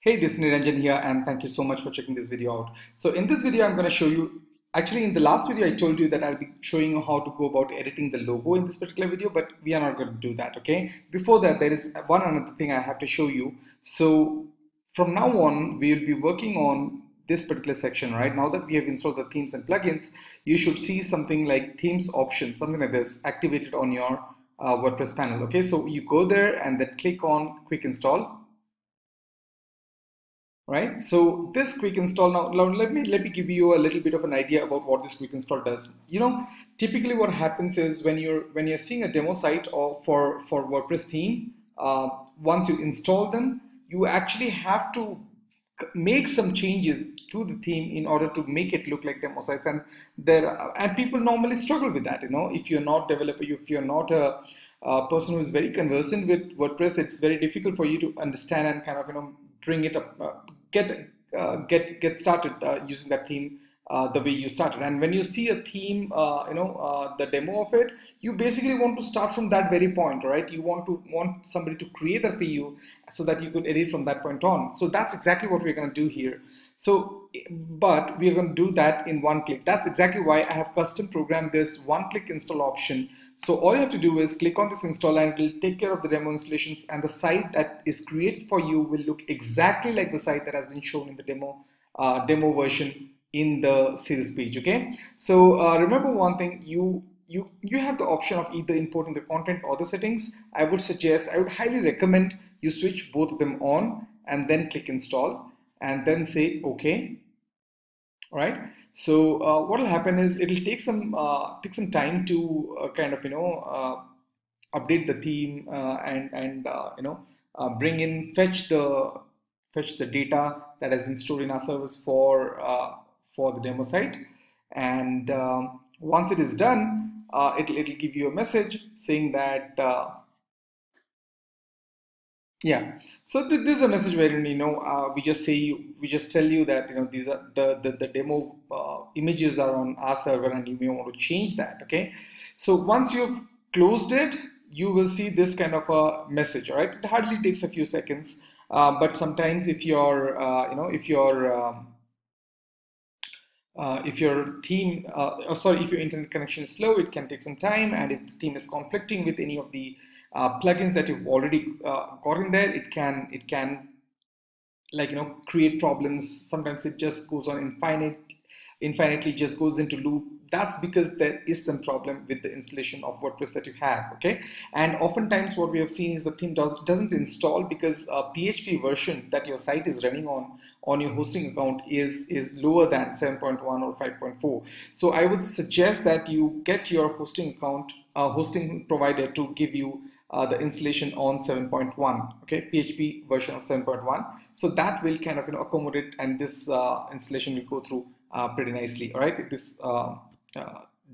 Hey, this is Niranjan here, and thank you so much for checking this video out. So in this video, I'm going to show you, actually in the last video, I told you that I'll be showing you how to go about editing the logo in this particular video, but we are not going to do that, okay? Before that, there is one another thing I have to show you. So from now on, we will be working on this particular section, right? Now that we have installed the themes and plugins, you should see something like themes option, something like this, activated on your WordPress panel, okay? So you go there and then click on quick install. Right, so this quick install, now let me give you a little bit of an idea about what this quick install does. You know, typically what happens is when you're seeing a demo site or for WordPress theme, once you install them, you actually have to make some changes to the theme in order to make it look like demo sites, and people normally struggle with that. You know, if you're not developer, if you're not a person who is very conversant with WordPress, it's very difficult for you to understand and kind of bring it up, get started using that theme the way you started. And when you see a theme, the demo of it, you basically want to start from that very point, right? You want somebody to create that for you so that you could edit from that point on. So that's exactly what we're going to do here. So, but we're going to do that in one click. That's exactly why I have custom programmed this one-click install option. So all you have to do is click on this install and it will take care of the demo installations, and the site that is created for you will look exactly like the site that has been shown in the demo version in the sales page. Okay, so remember one thing, you have the option of either importing the content or the settings. I would highly recommend you switch both of them on and then click install and then say okay. All right, so what will happen is it will take some time to update the theme and fetch the data that has been stored in our service for the demo site. And once it is done, it'll give you a message saying that yeah. So this is a message wherein we just tell you that these are the demo images are on our server and you may want to change that. Okay, so once you've closed it, you will see this kind of a message. All right, it hardly takes a few seconds, but sometimes if your theme if your internet connection is slow, it can take some time, and if the theme is conflicting with any of the plugins that you've already got in there, it can create problems. Sometimes it just goes on infinitely, just goes into loop. That's because there is some problem with the installation of WordPress that you have. Okay, and oftentimes what we have seen is the theme doesn't install because a PHP version that your site is running on your hosting account is lower than 7.1 or 5.4. So I would suggest that you get your hosting provider to give you the installation on 7.1, okay, PHP version of 7.1. So that will kind of accommodate, and this installation will go through pretty nicely. All right, this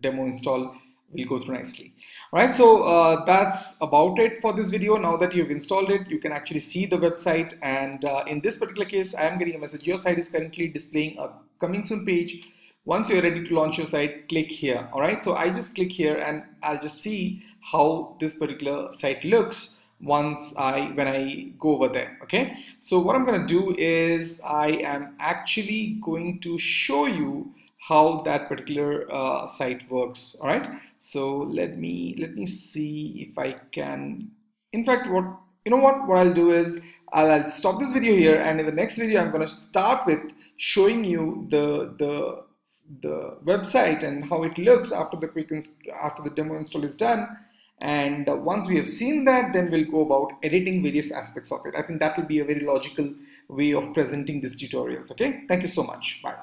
demo install will go through nicely. All right, so that's about it for this video. Now that you've installed it, you can actually see the website, and in this particular case, I am getting a message. Your site is currently displaying a coming soon page. Once you're ready to launch your site, click here. All right, so I just click here and I'll just see how this particular site looks when I go over there. Okay, so what I'm going to do is I am actually going to show you how that particular site works. All right, so let me see if I can. In fact, what I'll do is I'll stop this video here, and in the next video I'm going to start with showing you the website and how it looks after the demo install is done. And once we have seen that, then we'll go about editing various aspects of it. I think that will be a very logical way of presenting these tutorials. Okay, thank you so much. Bye.